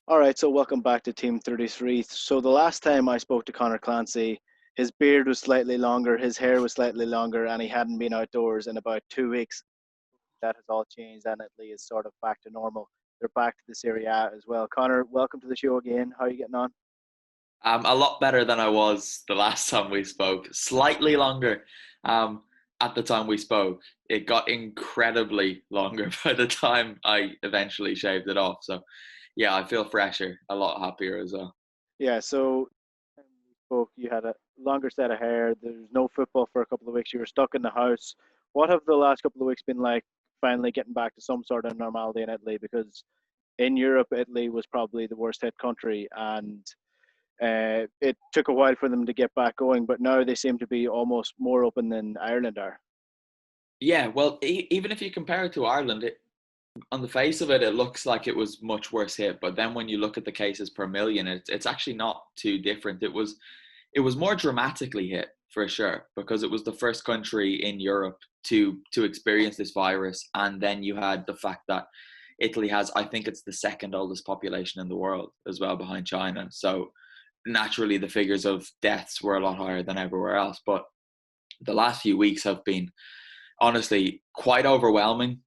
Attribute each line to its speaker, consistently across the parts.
Speaker 1: All right, so welcome back to Team 33. So the last time I spoke to Conor Clancy, his beard was slightly longer, his hair was slightly longer, and he hadn't been outdoors in about 2 weeks. That has all changed, and Italy is sort of back to normal. They're back to the Serie A as well. Conor, welcome to the show again. How are you getting on?
Speaker 2: A lot better than I was the last time we spoke. Slightly longer at the time we spoke. It got incredibly longer by the time I eventually shaved it off. So, yeah, I feel fresher, a lot happier as well.
Speaker 1: Yeah, so when we spoke, you had a longer set of hair. There's no football for a couple of weeks. You were stuck in the house. What have the last couple of weeks been like finally getting back to some sort of normality in Italy? Because in Europe, Italy was probably the worst hit country, and it took a while for them to get back going. But now they seem to be almost more open than Ireland are.
Speaker 2: Yeah, well, even if you compare it to Ireland, on the face of it, it looks like it was much worse hit. But then when you look at the cases per million, it's actually not too different. It was more dramatically hit for sure because it was the first country in Europe to experience this virus, and then you had the fact that Italy has, I think it's the second oldest population in the world as well, behind China. So naturally, the figures of deaths were a lot higher than everywhere else. But the last few weeks have been honestly quite overwhelming,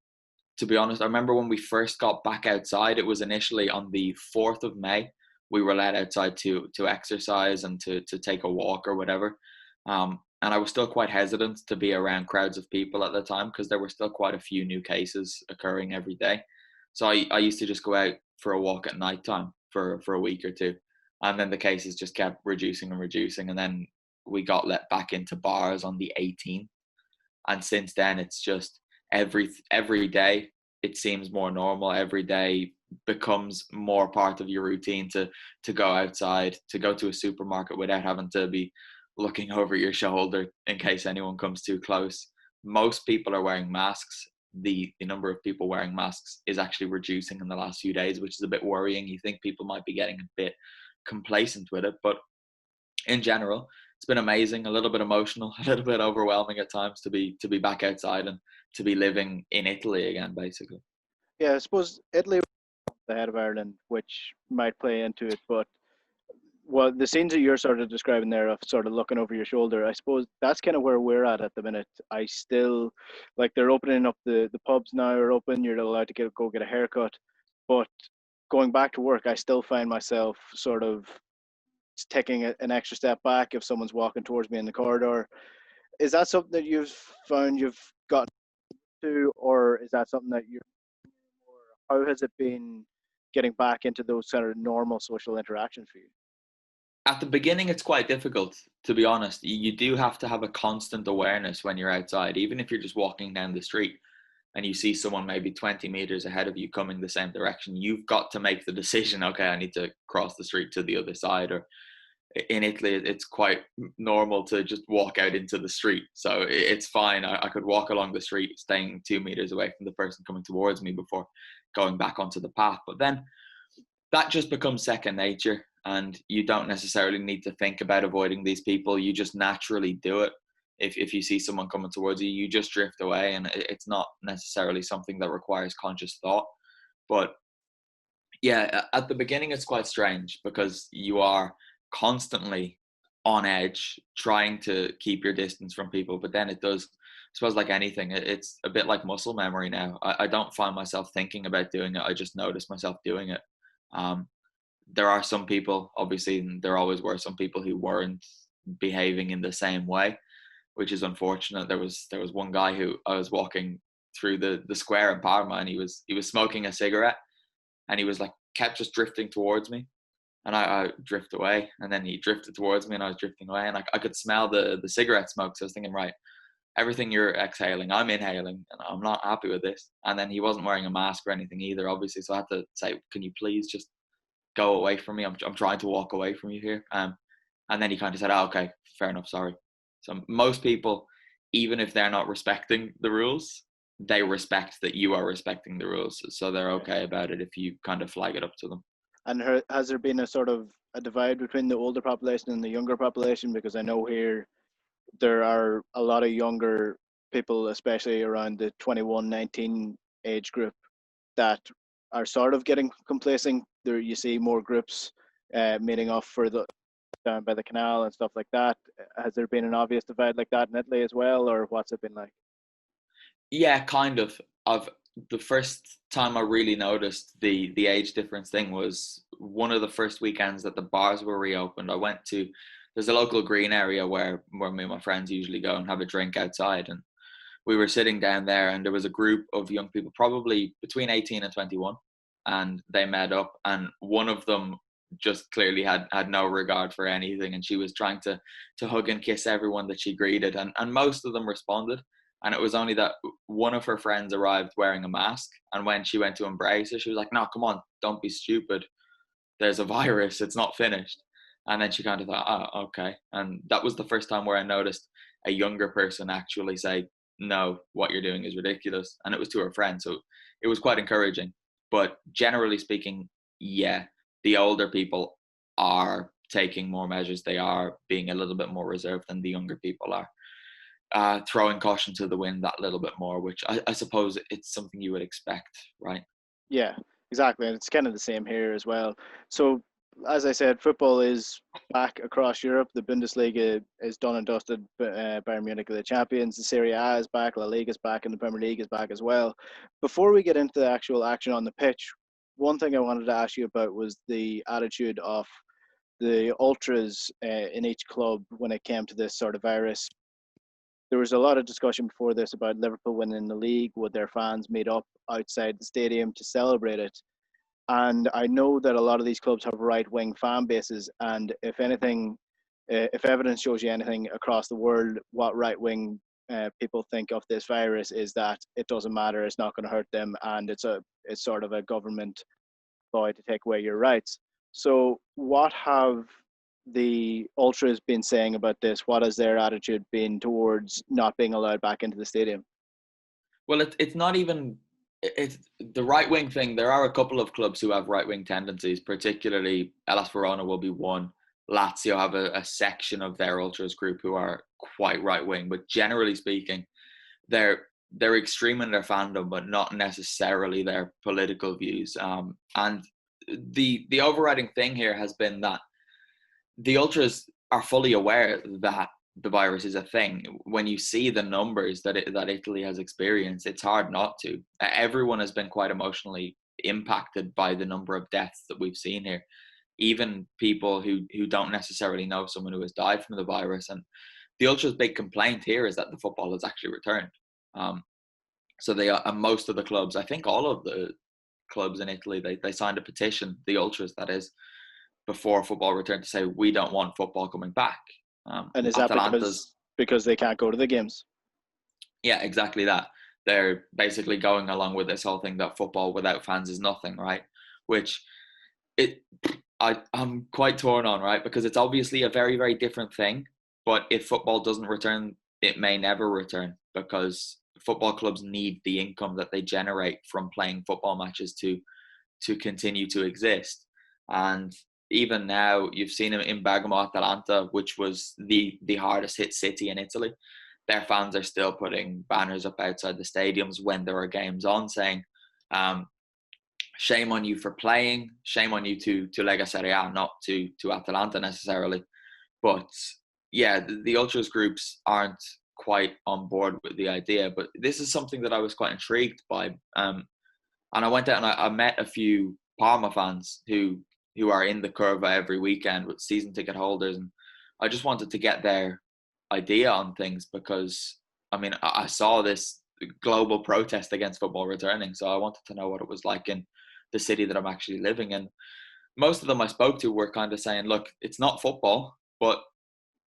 Speaker 2: to be honest. I remember when we first got back outside, it was initially on the 4th of May. We were let outside to exercise and to take a walk or whatever. And I was still quite hesitant to be around crowds of people at the time because there were still quite a few new cases occurring every day. So I used to just go out for a walk at night time for a week or two. And then the cases just kept reducing and reducing. And then we got let back into bars on the 18th. And since then, it's just every day it seems more normal. Every day becomes more part of your routine to go outside, to go to a supermarket without having to be looking over your shoulder in case anyone comes too close. Most people are wearing masks. The number of people wearing masks is actually reducing in the last few days, which is a bit worrying. You think people might be getting a bit complacent with it, but in general, it's been amazing. A little bit emotional, a little bit overwhelming at times to be back outside and to be living in Italy again, basically.
Speaker 1: Yeah, I suppose Italy was ahead of Ireland, which might play into it, but well, the scenes that you're sort of describing there of sort of looking over your shoulder, I suppose that's kind of where we're at the minute. I still like they're opening up the pubs now are open. You're allowed to go get a haircut, but going back to work, I still find myself sort of taking an extra step back if someone's walking towards me in the corridor. Is that something that you've found you've gotten to, or is that something that you're? How has it been getting back into those sort of normal social interactions for you?
Speaker 2: At the beginning, it's quite difficult, to be honest. You do have to have a constant awareness when you're outside, even if you're just walking down the street and you see someone maybe 20 meters ahead of you coming the same direction. You've got to make the decision, okay, I need to cross the street to the other side. Or in Italy, it's quite normal to just walk out into the street. So it's fine. I could walk along the street, staying 2 meters away from the person coming towards me before going back onto the path. But then that just becomes second nature, and you don't necessarily need to think about avoiding these people. You just naturally do it. If you see someone coming towards you, you just drift away, and it's not necessarily something that requires conscious thought. But yeah, at the beginning, it's quite strange because you are constantly on edge trying to keep your distance from people. But then it does, I suppose, like anything, it's a bit like muscle memory now. I don't find myself thinking about doing it. I just notice myself doing it. Um, there are some people, obviously, and there always were some people who weren't behaving in the same way, which is unfortunate. There was one guy who I was walking through the square in Parma, and he was smoking a cigarette, and he was like kept just drifting towards me, and I drift away, and then he drifted towards me, and I was drifting away, and I could smell the cigarette smoke. So I was thinking, right, everything you're exhaling, I'm inhaling, and I'm not happy with this. And then he wasn't wearing a mask or anything either, obviously. So I had to say, can you please just go away from me? I'm trying to walk away from you here. And then he kind of said, oh, okay, fair enough, sorry. So most people, even if they're not respecting the rules, they respect that you are respecting the rules. So they're okay about it if you kind of flag it up to them.
Speaker 1: And has there been a sort of a divide between the older population and the younger population? Because I know here there are a lot of younger people, especially around the 21, 19 age group, that are sort of getting complacent. there you see more groups meeting up for the down by the canal and stuff like that. Has there been an obvious divide like that in Italy as well, or what's it been like?
Speaker 2: Yeah, kind of. I've The first time I really noticed the age difference thing was one of the first weekends that the bars were reopened. I went to There's a local green area where me and my friends usually go and have a drink outside, and we were sitting down there, and there was a group of young people, probably between 18 and 21, and they met up, and one of them just clearly had no regard for anything, and she was trying to hug and kiss everyone that she greeted, and most of them responded. And it was only that one of her friends arrived wearing a mask, and when she went to embrace her, she was like, "No, come on, don't be stupid. There's a virus. It's not finished." And then she kind of thought, "Oh, okay." And that was the first time where I noticed a younger person actually say, "No, what you're doing is ridiculous." And it was to her friend. So it was quite encouraging. But generally speaking, yeah, the older people are taking more measures. They are being a little bit more reserved than the younger people are. Throwing caution to the wind that little bit more, which I suppose it's something you would expect, right?
Speaker 1: Yeah, exactly, and it's kind of the same here as well. So, as I said, football is back across Europe. The Bundesliga is done and dusted. Bayern Munich are the champions. The Serie A is back. La Liga is back, and the Premier League is back as well. Before we get into the actual action on the pitch, one thing I wanted to ask you about was the attitude of the ultras in each club when it came to this sort of virus. There was a lot of discussion before this about Liverpool winning the league. Would their fans meet up outside the stadium to celebrate it? And I know that a lot of these clubs have right-wing fan bases. And if anything, if evidence shows you anything across the world, what right-wing people think of this virus is that it doesn't matter, it's not going to hurt them, and it's sort of a government ploy to take away your rights. So, what have the ultras been saying about this? What has their attitude been towards not being allowed back into the stadium?
Speaker 2: Well, it's not even it's the right wing thing. There are a couple of clubs who have right wing tendencies, particularly Hellas Verona will be one. Lazio have a section of their ultras group who are quite right wing, but generally speaking, they're extreme in their fandom, but not necessarily their political views. And the overriding thing here has been that the ultras are fully aware that the virus is a thing. When you see the numbers that Italy has experienced, it's hard not to. Everyone has been quite emotionally impacted by the number of deaths that we've seen here. Even people who don't necessarily know someone who has died from the virus. And the ultras' big complaint here is that the football has actually returned. So they are, and most of the clubs, I think all of the clubs in Italy, they signed a petition, the ultras that is, before football returned to say we don't want football coming back.
Speaker 1: And is that
Speaker 2: Atalanta's
Speaker 1: because they can't go to the games?
Speaker 2: Yeah, exactly that. They're basically going along with this whole thing that football without fans is nothing, right? Which I'm quite torn on, right? Because it's obviously a very, very different thing. But if football doesn't return, it may never return because football clubs need the income that they generate from playing football matches to continue to exist. And even now, you've seen him in Bergamo Atalanta, which was the hardest hit city in Italy. Their fans are still putting banners up outside the stadiums when there are games on saying, shame on you for playing, shame on you to Lega Serie A, not to Atalanta necessarily. But yeah, the ultras groups aren't quite on board with the idea. But this is something that I was quite intrigued by. And I went out and I met a few Parma fans who are in the Curva every weekend with season ticket holders. And I just wanted to get their idea on things because, I mean, I saw this global protest against football returning. So I wanted to know what it was like in the city that I'm actually living in. Most of them I spoke to were kind of saying, look, it's not football, but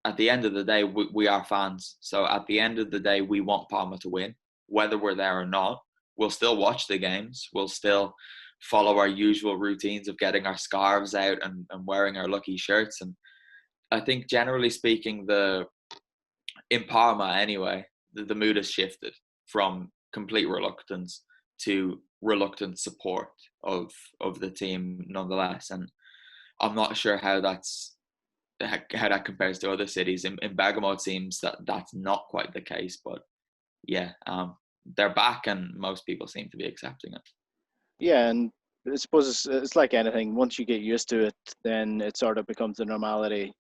Speaker 2: at the end of the day, we are fans. So at the end of the day, we want Parma to win, whether we're there or not. We'll still watch the games. We'll still follow our usual routines of getting our scarves out and wearing our lucky shirts. And I think generally speaking, in Parma anyway, the mood has shifted from complete reluctance to reluctant support of the team nonetheless. And I'm not sure how that compares to other cities. In Bergamo, it seems that that's not quite the case, but yeah, they're back and most people seem to be accepting it.
Speaker 1: Yeah, and I suppose it's like anything. Once you get used to it, then it sort of becomes the normality,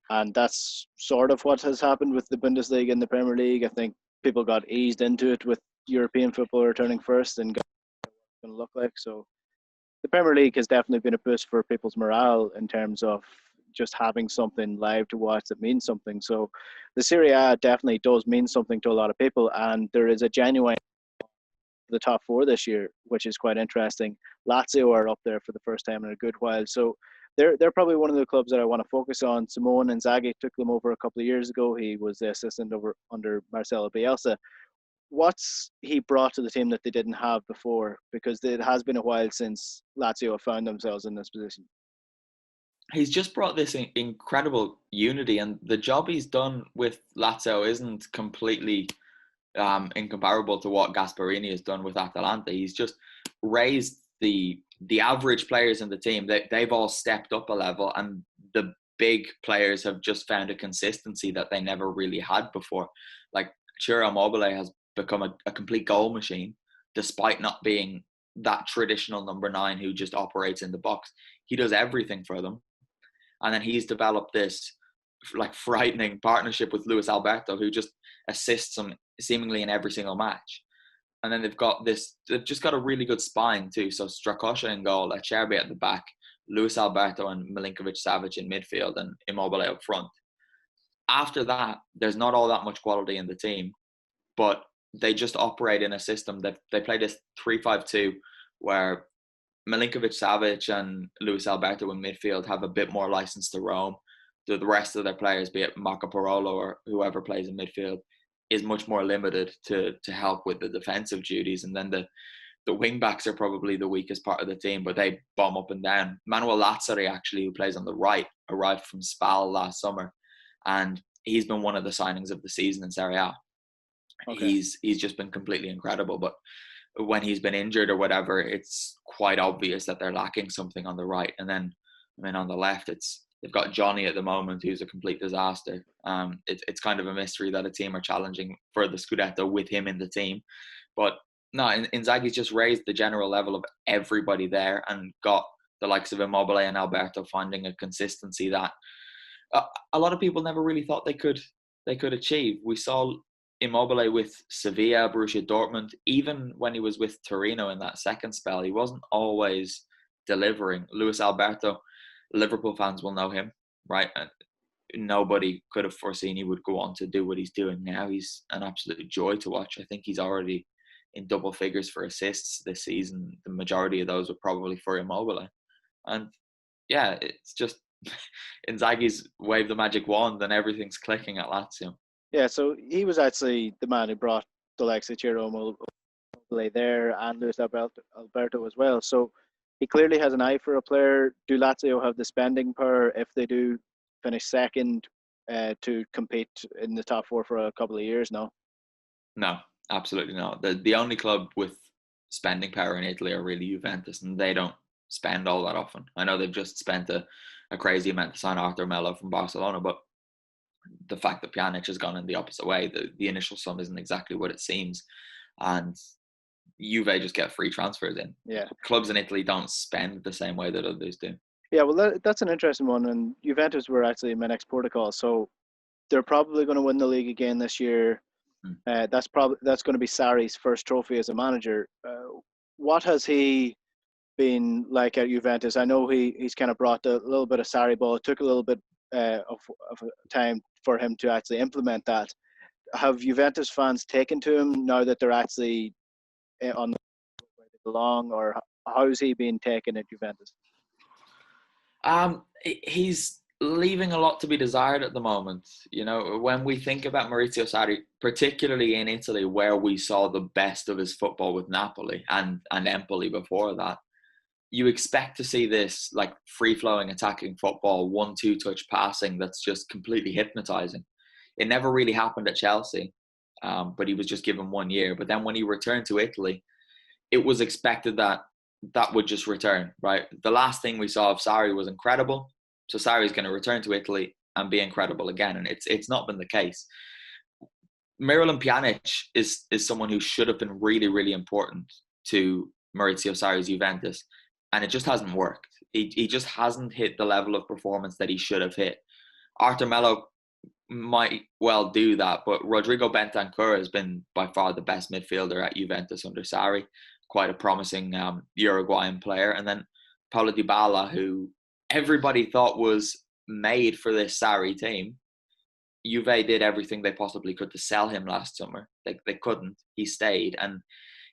Speaker 1: and that's sort of what has happened with the Bundesliga and the Premier League. I think people got eased into it with European football returning first and got what it's going to look like. So the Premier League has definitely been a boost for people's morale in terms of just having something live to watch that means something. So the Serie A definitely does mean something to a lot of people, and there is a genuine the top four this year, which is quite interesting. Lazio are up there for the first time in a good while, so they're probably one of the clubs that I want to focus on. Simone Inzaghi took them over a couple of years ago. He was the assistant under Marcelo Bielsa. What's he brought to the team that they didn't have before? Because it has been a while since Lazio have found themselves in this position.
Speaker 2: He's just brought this incredible unity, and the job he's done with Lazio isn't completely incomparable to what Gasperini has done with Atalanta. He's just raised the average players in the team. They've all stepped up a level, and the big players have just found a consistency that they never really had before. Like Ciro Immobile has become a complete goal machine, despite not being that traditional number 9 who just operates in the box. He does everything for them. And then he's developed this like frightening partnership with Luis Alberto, who just assists him seemingly in every single match. And then they've just got a really good spine too. So Strakosha in goal, Acerbi at the back, Luis Alberto and Milinkovic-Savic in midfield, and Immobile up front. After that, there's not all that much quality in the team, but they just operate in a system that they play this 3-5-2 where Milinkovic-Savic and Luis Alberto in midfield have a bit more license to roam. The rest of their players, be it Marco Parolo or whoever plays in midfield, is much more limited to help with the defensive duties. And then the wing backs are probably the weakest part of the team, but they bomb up and down. Manuel Lazzari, actually, who plays on the right, arrived from Spal last summer, and he's been one of the signings of the season in Serie A. Okay. He's just been completely incredible, but when he's been injured or whatever, it's quite obvious that they're lacking something on the right. And then, I mean, on the left, they've got Johnny at the moment, who's a complete disaster. It's kind of a mystery that a team are challenging for the Scudetto with him in the team. But no, Inzaghi's just raised the general level of everybody there and got the likes of Immobile and Alberto finding a consistency that a lot of people never really thought they could achieve. We saw Immobile with Sevilla, Borussia Dortmund, even when he was with Torino in that second spell, he wasn't always delivering. Luis Alberto, Liverpool fans will know him, right? And nobody could have foreseen he would go on to do what he's doing now. He's an absolute joy to watch. I think he's already in double figures for assists this season. The majority of those were probably for Immobile. And yeah, it's just Inzaghi's waved the magic wand and everything's clicking at Lazio.
Speaker 1: Yeah, so he was actually the man who brought the likes of Ciro Immobile there and Luis Alberto as well. So he clearly has an eye for a player. Do Lazio have the spending power if they do finish second to compete in the top four for a couple of years now?
Speaker 2: No, absolutely not. The only club with spending power in Italy are really Juventus, and they don't spend all that often. I know they've just spent a crazy amount to sign Arthur Melo from Barcelona, but the fact that Pjanic has gone in the opposite way, the initial sum isn't exactly what it seems. And Juve just get free transfers in.
Speaker 1: Yeah.
Speaker 2: Clubs in Italy don't spend the same way that others do.
Speaker 1: Yeah, well, that's an interesting one. And Juventus were actually my next protocol. So they're probably going to win the league again this year. That's going to be Sarri's first trophy as a manager. What has he been like at Juventus? I know he's kind of brought a little bit of Sarri ball. It took a little bit of time for him to actually implement that. Have Juventus fans taken to him now that they're actually on the where they belong, or how's he being taken at Juventus?
Speaker 2: He's leaving a lot to be desired at the moment. You know, when we think about Maurizio Sarri, particularly in Italy, where we saw the best of his football with Napoli and Empoli before that, you expect to see this like free-flowing attacking football, 1-2 touch passing that's just completely hypnotizing. It never really happened at Chelsea, but he was just given 1 year. But then when he returned to Italy, it was expected that would just return, right? The last thing we saw of Sarri was incredible. So Sarri's going to return to Italy and be incredible again. And it's not been the case. Miralem Pjanic is someone who should have been really, really important to Maurizio Sarri's Juventus. and it just hasn't worked. He just hasn't hit the level of performance that he should have hit. Arthur Melo might well do that, but Rodrigo Bentancur has been by far the best midfielder at Juventus under Sarri. Quite a promising Uruguayan player. And then Paulo Dybala, who everybody thought was made for this Sarri team. Juve did everything they possibly could to sell him last summer. They couldn't. He stayed, and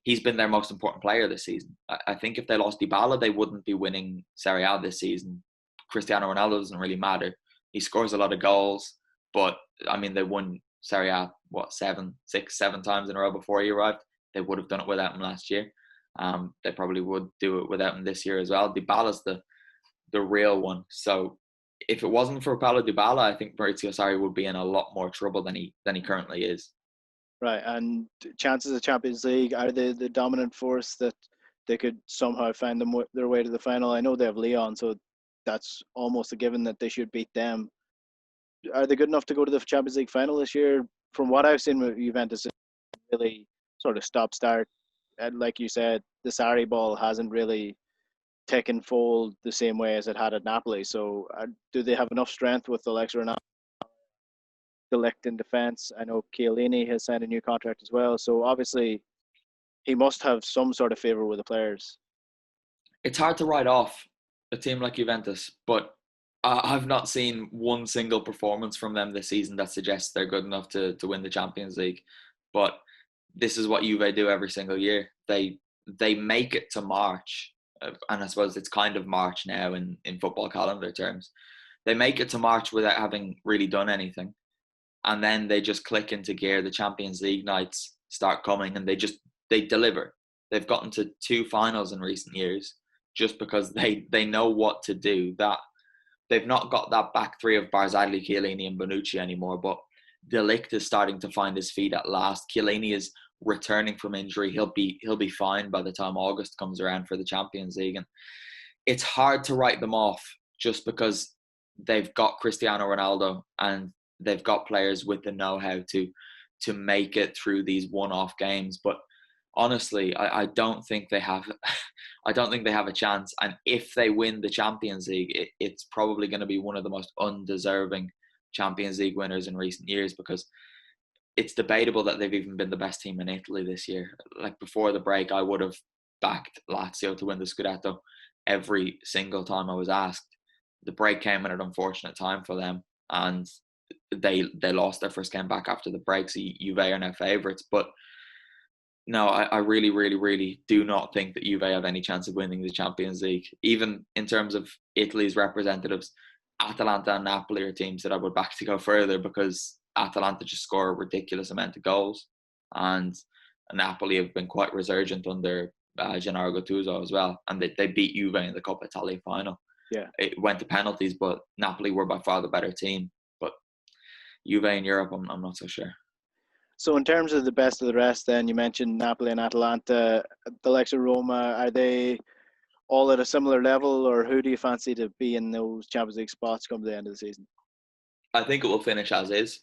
Speaker 2: he's been their most important player this season. I think if they lost Dybala, they wouldn't be winning Serie A this season. Cristiano Ronaldo doesn't really matter. He scores a lot of goals, but I mean, they won Serie A, seven times in a row before he arrived. They would have done it without him last year. They probably would do it without him this year as well. Dybala's the real one. So if it wasn't for Paulo Dybala, I think Maurizio Sarri would be in a lot more trouble than he currently is.
Speaker 1: Right, and chances of Champions League, are they the dominant force that they could somehow find their way to the final? I know they have Leon, so that's almost a given that they should beat them. Are they good enough to go to the Champions League final this year? From what I've seen with Juventus, it's really sort of stop-start. And like you said, the Sarri ball hasn't really taken fold the same way as it had at Napoli. So do they have enough strength with the likes of Ronaldo, De Ligt in defence? I know Chiellini has signed a new contract as well. So obviously, he must have some sort of favour with the players.
Speaker 2: It's hard to write off a team like Juventus, but I've not seen one single performance from them this season that suggests they're good enough to win the Champions League. But this is what Juve do every single year. They make it to March, and I suppose it's kind of March now in football calendar terms. They make it to March without having really done anything, and then they just click into gear. The Champions League nights start coming, and they deliver. They've gotten to 2 finals in recent years just because they know what to do. That they've not got that back three of Barzagli, Chiellini, and Bonucci anymore, but De Ligt is starting to find his feet at last. Chiellini is returning from injury. He'll be fine by the time August comes around for the Champions League, and it's hard to write them off just because they've got Cristiano Ronaldo and they've got players with the know-how to make it through these one-off games. But honestly, I don't think they have. I don't think they have a chance. And if they win the Champions League, it's probably going to be one of the most undeserving Champions League winners in recent years, because it's debatable that they've even been the best team in Italy this year. Like before the break, I would have backed Lazio to win the Scudetto every single time I was asked. The break came at an unfortunate time for them, and they lost their first game back after the break. So Juve are now favourites, but no, I really, really, really do not think that Juve have any chance of winning the Champions League. Even in terms of Italy's representatives, Atalanta and Napoli are teams that I would back to go further, because Atalanta just score a ridiculous amount of goals, and Napoli have been quite resurgent under Gennaro Gattuso as well, and they beat Juve in the Coppa Italia final.
Speaker 1: Yeah,
Speaker 2: it went to penalties, but Napoli were by far the better team. But Juve in Europe, I'm not so sure.
Speaker 1: So in terms of the best of the rest, then you mentioned Napoli and Atalanta, the likes of Roma. Are they all at a similar level, or who do you fancy to be in those Champions League spots come the end of the season?
Speaker 2: I think it will finish as is.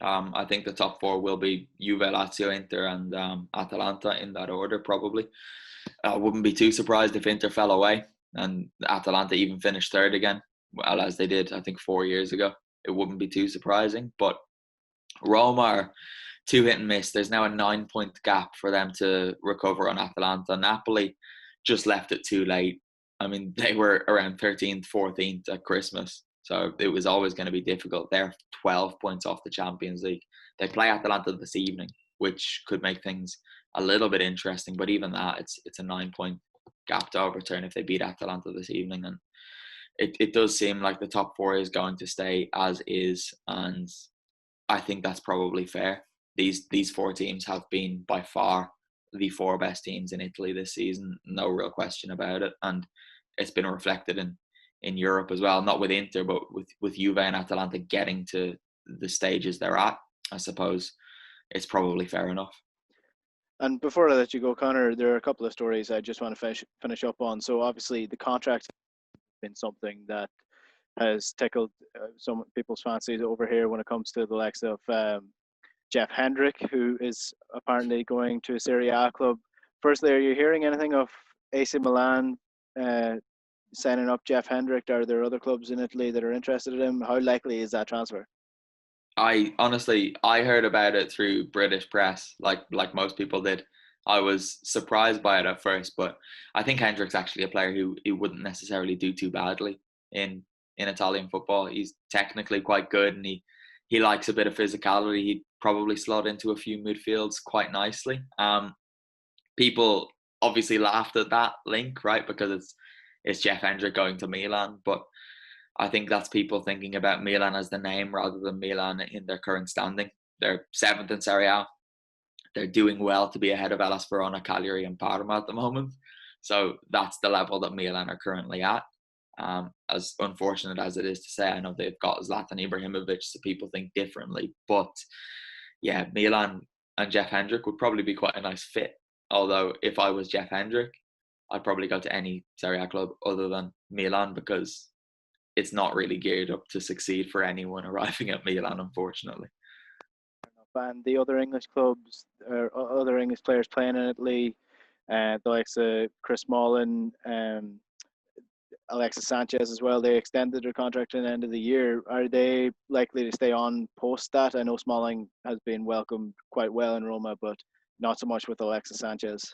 Speaker 2: I think the top 4 will be Juve, Lazio, Inter, and Atalanta in that order, probably. I wouldn't be too surprised if Inter fell away and Atalanta even finished third again, well, as they did, I think, 4 years ago. It wouldn't be too surprising. But Roma are 2 hit and miss. There's now a 9-point gap for them to recover on Atalanta. Napoli just left it too late. I mean, they were around 13th, 14th at Christmas. So it was always going to be difficult. They're 12 points off the Champions League. They play Atalanta this evening, which could make things a little bit interesting. But even that, it's a 9-point gap to overturn if they beat Atalanta this evening. And it does seem like the top 4 is going to stay as is. And I think that's probably fair. These 4 teams have been by far the 4 best teams in Italy this season. No real question about it. And it's been reflected in Europe as well, not with Inter, but with Juve and Atalanta getting to the stages they're at. I suppose it's probably fair enough.
Speaker 1: And before I let you go, Conor, there are a couple of stories I just want to finish up on. So obviously the contract has been something that has tickled some people's fancies over here when it comes to the likes of Jeff Hendrick, who is apparently going to a Serie A club. Firstly, are you hearing anything of AC Milan signing up Jeff Hendrick? Are there other clubs in Italy that are interested in him? How likely is that transfer?
Speaker 2: I honestly, I heard about it through British press, like most people did. I was surprised by it at first, but I think Hendrick's actually a player who wouldn't necessarily do too badly in Italian football. He's technically quite good, and he likes a bit of physicality. He'd probably slot into a few midfields quite nicely. People obviously laughed at that link, right? Because it's Jeff Hendrick going to Milan, but I think that's people thinking about Milan as the name rather than Milan in their current standing. They're seventh in Serie A. They're doing well to be ahead of Hellas Verona, Cagliari, and Parma at the moment. So that's the level that Milan are currently at. As unfortunate as it is to say, I know they've got Zlatan Ibrahimovic, so people think differently. But yeah, Milan and Jeff Hendrick would probably be quite a nice fit. Although if I was Jeff Hendrick, I'd probably go to any Serie A club other than Milan, because it's not really geared up to succeed for anyone arriving at Milan, unfortunately.
Speaker 1: And the other English clubs, or other English players playing in Italy, the likes of Chris Smalling, Alexis Sanchez as well, they extended their contract at the end of the year. Are they likely to stay on post that? I know Smalling has been welcomed quite well in Roma, but not so much with Alexis Sanchez.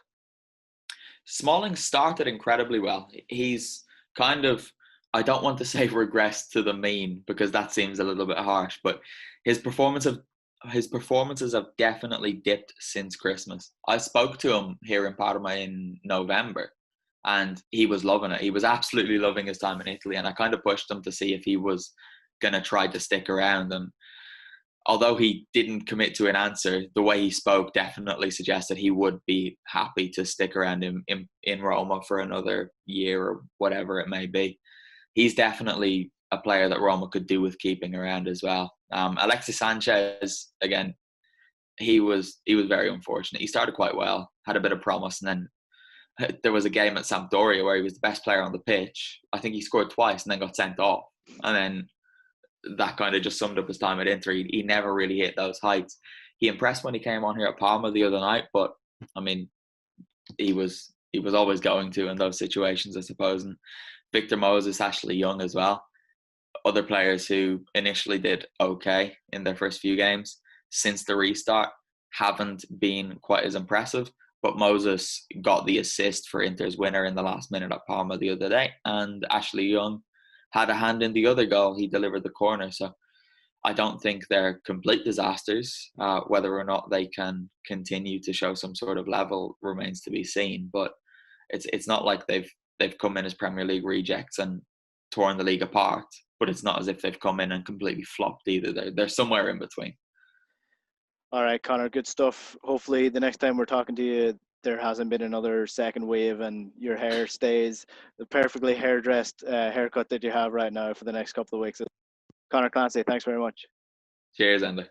Speaker 2: Smalling started incredibly well. He's kind of, I don't want to say regressed to the mean, because that seems a little bit harsh, but his performances have definitely dipped since Christmas. I spoke to him here in Parma in November, and he was loving it. He was absolutely loving his time in Italy, and I kind of pushed him to see if he was going to try to stick around. And although he didn't commit to an answer, the way he spoke definitely suggested he would be happy to stick around in Roma for another year or whatever it may be. He's definitely a player that Roma could do with keeping around as well. Alexis Sanchez, again, he was very unfortunate. He started quite well, had a bit of promise, and then there was a game at Sampdoria where he was the best player on the pitch. I think he scored twice and then got sent off. And then that kind of just summed up his time at Inter. He never really hit those heights. He impressed when he came on here at Parma the other night, but I mean, he was always going to in those situations, I suppose. And Victor Moses, Ashley Young as well. Other players who initially did okay in their first few games since the restart haven't been quite as impressive. But Moses got the assist for Inter's winner in the last minute at Parma the other day, and Ashley Young had a hand in the other goal. He delivered the corner. So I don't think they're complete disasters. Whether or not they can continue to show some sort of level remains to be seen. But it's not like they've come in as Premier League rejects and torn the league apart. But it's not as if they've come in and completely flopped either. They're somewhere in between.
Speaker 1: All right, Conor, good stuff. Hopefully the next time we're talking to you, there hasn't been another second wave and your hair stays the perfectly hairdressed haircut that you have right now for the next couple of weeks. Conor Clancy, thanks very much.
Speaker 2: Cheers, Enda.